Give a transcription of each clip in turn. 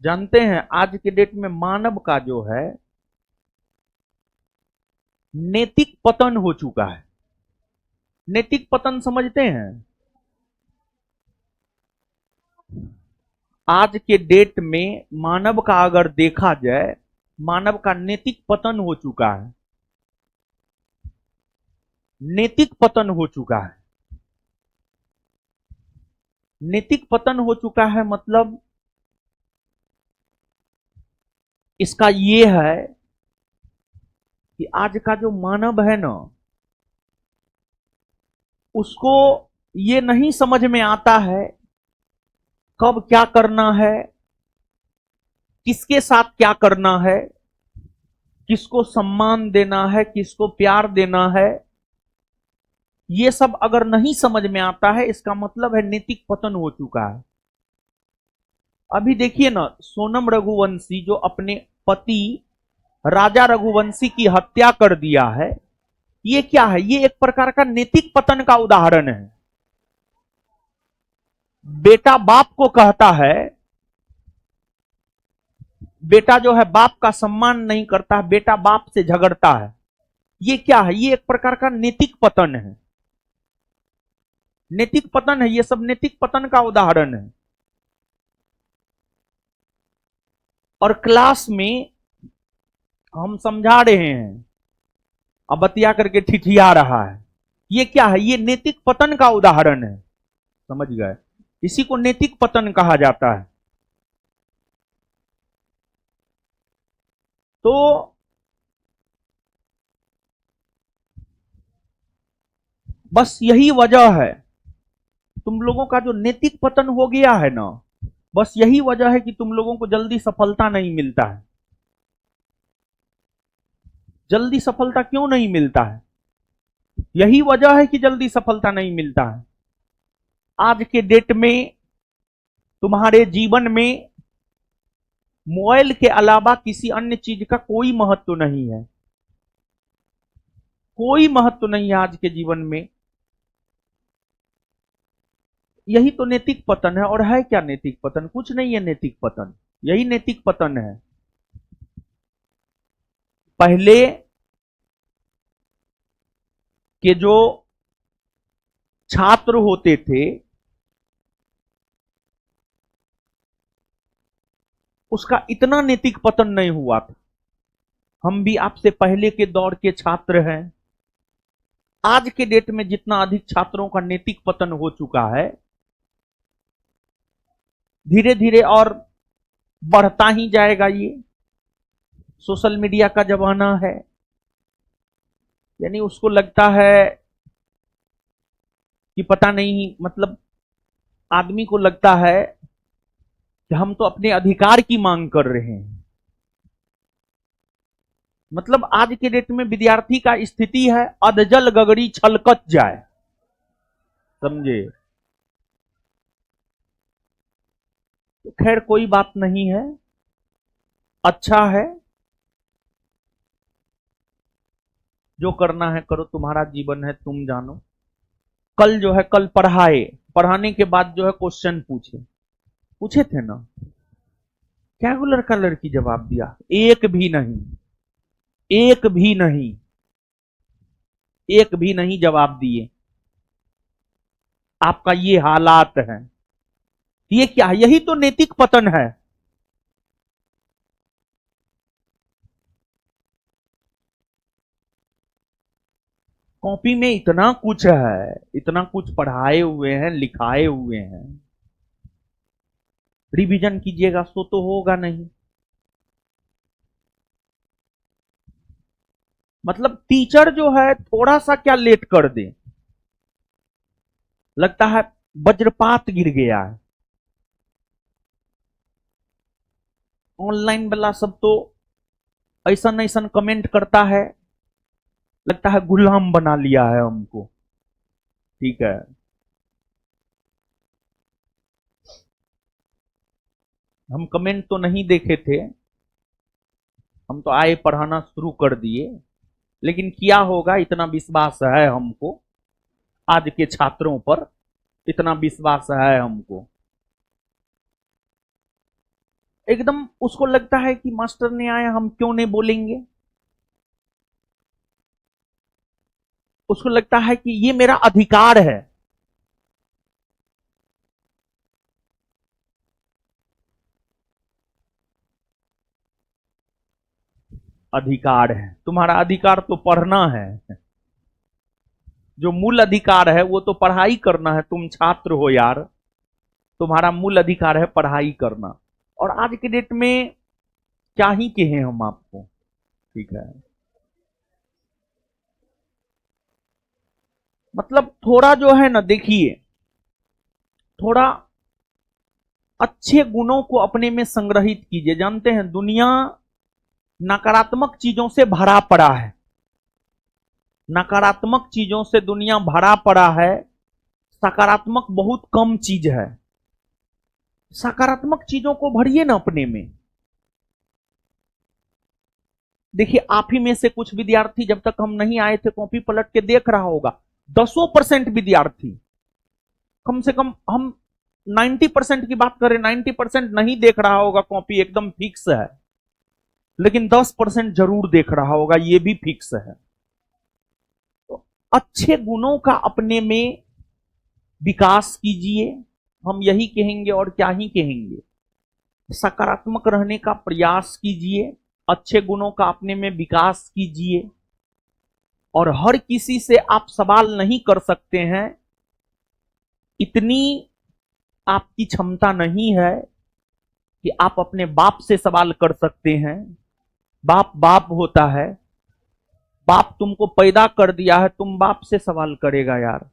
जानते हैं आज के डेट में मानव का जो है नैतिक पतन हो चुका है। नैतिक पतन समझते हैं? आज के डेट में मानव का अगर देखा जाए, मानव का नैतिक पतन हो चुका है। नैतिक पतन हो चुका है। नैतिक पतन हो चुका है मतलब इसका ये है कि आज का जो मानव है ना, उसको ये नहीं समझ में आता है कब क्या करना है, किसके साथ क्या करना है, किसको सम्मान देना है, किसको प्यार देना है। ये सब अगर नहीं समझ में आता है, इसका मतलब है नैतिक पतन हो चुका है। अभी देखिए ना, सोनम रघुवंशी जो अपने पति राजा रघुवंशी की हत्या कर दिया है, ये क्या है? ये एक प्रकार का नैतिक पतन का उदाहरण है। बेटा बाप को कहता है, बेटा जो है बाप का सम्मान नहीं करता है, बेटा बाप से झगड़ता है। ये क्या है? ये एक प्रकार का नैतिक पतन है। नैतिक पतन है, ये सब नैतिक पतन का उदाहरण है। और क्लास में हम समझा रहे हैं, अब बतिया करके ठिठिया रहा है। ये क्या है? ये नैतिक पतन का उदाहरण है। समझ गए? इसी को नैतिक पतन कहा जाता है। तो बस यही वजह है, तुम लोगों का जो नैतिक पतन हो गया है ना, बस यही वजह है कि तुम लोगों को जल्दी सफलता नहीं मिलता है। जल्दी सफलता क्यों नहीं मिलता है? यही वजह है कि जल्दी सफलता नहीं मिलता है। आज के डेट में तुम्हारे जीवन में मोबाइल के अलावा किसी अन्य चीज का कोई महत्व नहीं है। कोई महत्व नहीं है आज के जीवन में। यही तो नैतिक पतन है। और है क्या नैतिक पतन? कुछ नहीं है नैतिक पतन, यही नैतिक पतन है। पहले के जो छात्र होते थे, उसका इतना नैतिक पतन नहीं हुआ था। हम भी आपसे पहले के दौर के छात्र हैं। आज के डेट में जितना अधिक छात्रों का नैतिक पतन हो चुका है, धीरे धीरे और बढ़ता ही जाएगा। ये सोशल मीडिया का जमाना है, यानी उसको लगता है कि पता नहीं, मतलब आदमी को लगता है कि हम तो अपने अधिकार की मांग कर रहे हैं। मतलब आज के डेट में विद्यार्थी का स्थिति है अधजल गगरी छलकत जाए। समझे? तो खैर कोई बात नहीं है, अच्छा है। जो करना है करो, तुम्हारा जीवन है, तुम जानो। कल जो है, कल पढ़ाने के बाद जो है क्वेश्चन पूछे पूछे थे ना, क्या वो लड़का लड़की जवाब दिया? एक भी नहीं। एक भी नहीं। एक भी नहीं जवाब दिए। आपका ये हालात है। ये क्या है? यही तो नैतिक पतन है। कॉपी में इतना कुछ है, इतना कुछ पढ़ाए हुए हैं, लिखाए हुए हैं, रिवीजन कीजिएगा सो तो होगा नहीं। मतलब टीचर जो है थोड़ा सा क्या लेट कर दे, लगता है वज्रपात गिर गया है। ऑनलाइन वाला सब तो ऐसा ऐसा कमेंट करता है, लगता है गुलाम बना लिया है हमको। ठीक है, हम कमेंट तो नहीं देखे थे, हम तो आए पढ़ाना शुरू कर दिए। लेकिन किया होगा, इतना विश्वास है हमको, आज के छात्रों पर इतना विश्वास है हमको। एकदम उसको लगता है कि मास्टर ने आया, हम क्यों नहीं बोलेंगे। उसको लगता है कि ये मेरा अधिकार है। अधिकार है, तुम्हारा अधिकार तो पढ़ना है। जो मूल अधिकार है वो तो पढ़ाई करना है। तुम छात्र हो यार, तुम्हारा मूल अधिकार है पढ़ाई करना। और आज के डेट में क्या ही कहें हम आपको, ठीक है। मतलब थोड़ा जो है ना, देखिए, थोड़ा अच्छे गुणों को अपने में संग्रहित कीजिए। जानते हैं दुनिया नकारात्मक चीजों से भरा पड़ा है, नकारात्मक चीजों से दुनिया भरा पड़ा है, सकारात्मक बहुत कम चीज है। सकारात्मक चीजों को भरिए ना अपने में। देखिए, आप ही में से कुछ विद्यार्थी जब तक हम नहीं आए थे कॉपी पलट के देख रहा होगा। 10% विद्यार्थी, कम से कम हम 90% की बात करें, 90% नहीं देख रहा होगा कॉपी, एकदम फिक्स है। लेकिन 10% जरूर देख रहा होगा, यह भी फिक्स है। तो अच्छे गुणों का अपने में विकास कीजिए, हम यही कहेंगे और क्या ही कहेंगे। सकारात्मक रहने का प्रयास कीजिए, अच्छे गुणों का अपने में विकास कीजिए। और हर किसी से आप सवाल नहीं कर सकते हैं, इतनी आपकी क्षमता नहीं है कि आप अपने बाप से सवाल कर सकते हैं। बाप बाप होता है, बाप तुमको पैदा कर दिया है, तुम बाप से सवाल करेगा यार।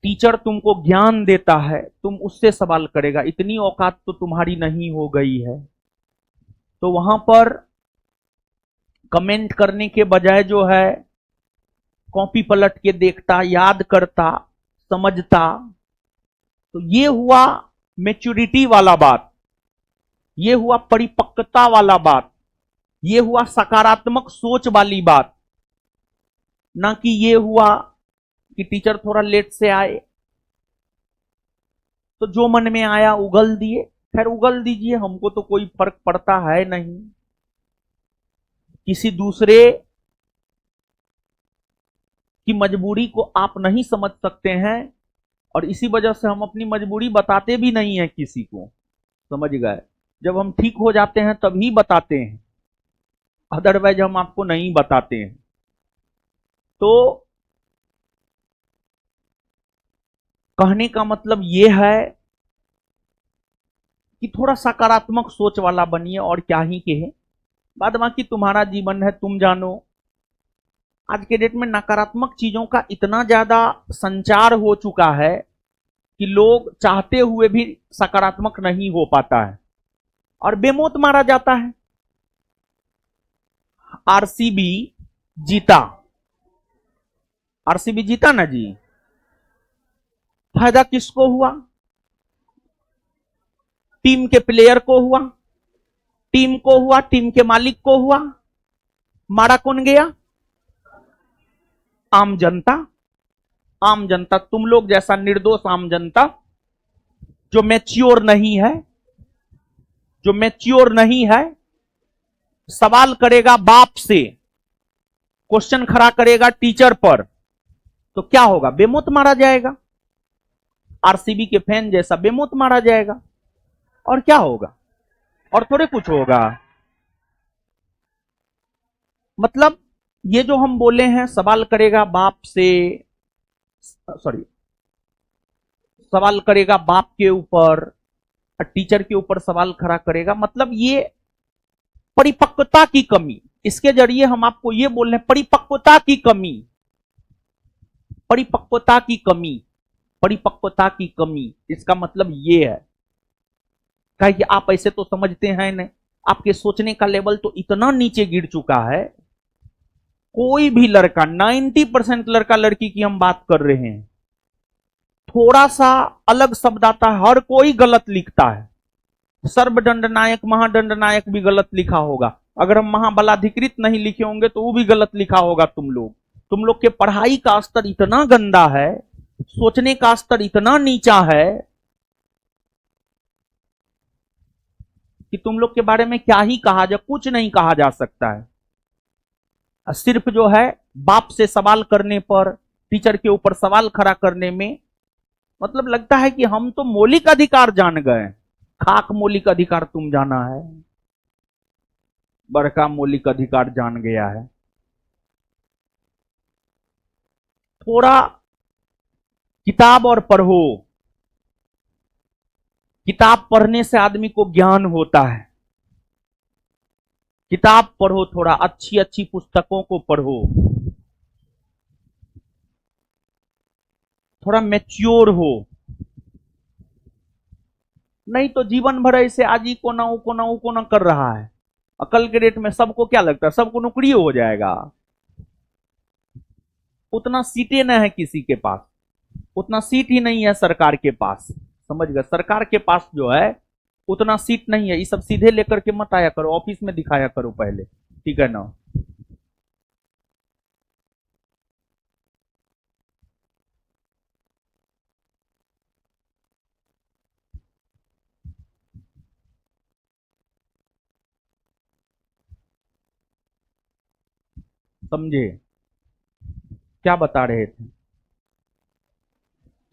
टीचर तुमको ज्ञान देता है, तुम उससे सवाल करेगा। इतनी औकात तो तुम्हारी नहीं हो गई है। तो वहां पर कमेंट करने के बजाय जो है कॉपी पलट के देखता, याद करता, समझता। तो ये हुआ मैच्योरिटी वाला बात, ये हुआ परिपक्वता वाला बात, ये हुआ सकारात्मक सोच वाली बात। ना कि ये हुआ कि टीचर थोड़ा लेट से आए तो जो मन में आया उगल दिए। खैर उगल दीजिए, हमको तो कोई फर्क पड़ता है नहीं। किसी दूसरे की मजबूरी को आप नहीं समझ सकते हैं, और इसी वजह से हम अपनी मजबूरी बताते भी नहीं है किसी को, समझ गए। जब हम ठीक हो जाते हैं तभी बताते हैं, अदरवाइज हम आपको नहीं बताते हैं। तो कहने का मतलब यह है कि थोड़ा सकारात्मक सोच वाला बनिए, और क्या ही कहे। बाद बाकी तुम्हारा जीवन है, तुम जानो। आज के डेट में नकारात्मक चीजों का इतना ज्यादा संचार हो चुका है कि लोग चाहते हुए भी सकारात्मक नहीं हो पाता है और बेमौत मारा जाता है। आरसीबी जीता, आरसीबी जीता ना जी, फायदा किसको हुआ? टीम के प्लेयर को हुआ, टीम को हुआ, टीम के मालिक को हुआ। मारा कौन गया? आम जनता। आम जनता, तुम लोग जैसा निर्दोष आम जनता जो मैच्योर नहीं है, जो मैच्योर नहीं है, सवाल करेगा बाप से, क्वेश्चन खड़ा करेगा टीचर पर, तो क्या होगा? बेमौत मारा जाएगा। आरसीबी के फैन जैसा बेमौत मारा जाएगा। और क्या होगा? और थोड़े कुछ होगा। मतलब ये जो हम बोले हैं, सवाल करेगा बाप से, सॉरी, सवाल करेगा बाप के ऊपर, टीचर के ऊपर सवाल खड़ा करेगा, मतलब ये परिपक्वता की कमी। इसके जरिए हम आपको ये बोल रहे हैं, परिपक्वता की कमी, परिपक्वता की कमी, परिपक्वता की कमी। इसका मतलब ये है कि आप ऐसे तो समझते हैं नहीं, आपके सोचने का लेवल तो इतना नीचे गिर चुका है। कोई भी लड़का, 90% लड़का लड़की की हम बात कर रहे हैं, थोड़ा सा अलग शब्द आता है, हर कोई गलत लिखता है। सर्वदंड नायक, महादंड नायक भी गलत लिखा होगा। अगर हम महाबलाधिकृत नहीं लिखे होंगे तो वो भी गलत लिखा होगा। तुम लोग के पढ़ाई का स्तर इतना गंदा है, सोचने का स्तर इतना नीचा है कि तुम लोग के बारे में क्या ही कहा जाए, कुछ नहीं कहा जा सकता है। सिर्फ जो है बाप से सवाल करने पर, टीचर के ऊपर सवाल खड़ा करने में, मतलब लगता है कि हम तो मौलिक अधिकार जान गए। खाक मौलिक अधिकार तुम जाना है, बड़का मौलिक अधिकार जान गया है। थोड़ा किताब और पढ़ो, किताब पढ़ने से आदमी को ज्ञान होता है। किताब पढ़ो, थोड़ा अच्छी अच्छी पुस्तकों को पढ़ो, थोड़ा मैच्योर हो। नहीं तो जीवन भर ऐसे आज ही को ना कर रहा है। कल के डेट में सबको क्या लगता है, सबको नौकरी हो जाएगा। उतना सीटें न है किसी के पास, उतना सीट ही नहीं है सरकार के पास। समझ गए, सरकार के पास जो है उतना सीट नहीं है। ये सब सीधे लेकर के मत आया करो, ऑफिस में दिखाया करो पहले, ठीक है ना। समझे क्या बता रहे थे?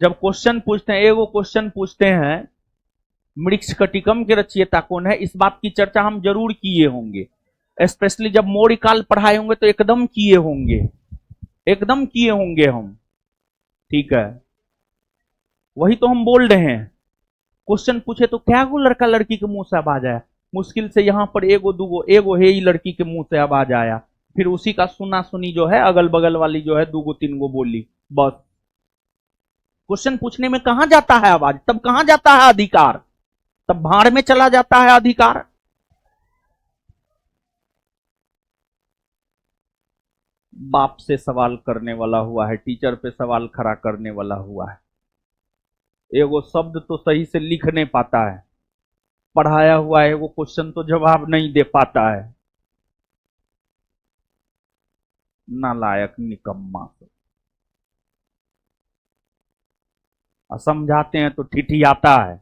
जब क्वेश्चन पूछते हैं, एगो क्वेश्चन पूछते हैं, मृक्षकटिकम के रचयिता कौन है, इस बात की चर्चा हम जरूर किए होंगे। स्पेशली जब मौर्यकाल पढ़ाए होंगे तो एकदम किए होंगे, एकदम किए होंगे हम, ठीक है। वही तो हम बोल रहे हैं। क्वेश्चन पूछे तो क्या वो लड़का लड़की के मुंह से आवाज आया, मुश्किल से यहां पर एगो दूगो, एगो है ही लड़की के मुंह से आवाज आया, फिर उसी का सुना सुनी जो है अगल बगल वाली जो है दूगो तीन गो बोली, बस। क्वेश्चन पूछने में कहां जाता है आवाज, तब कहां जाता है अधिकार, तब भाड़ में चला जाता है अधिकार। बाप से सवाल करने वाला हुआ है, टीचर पे सवाल खड़ा करने वाला हुआ है, एगो शब्द तो सही से लिख नहीं पाता है, पढ़ाया हुआ है एगो क्वेश्चन तो जवाब नहीं दे पाता है। नालायक निकम्मा। समझाते हैं तो ठिठियाता है।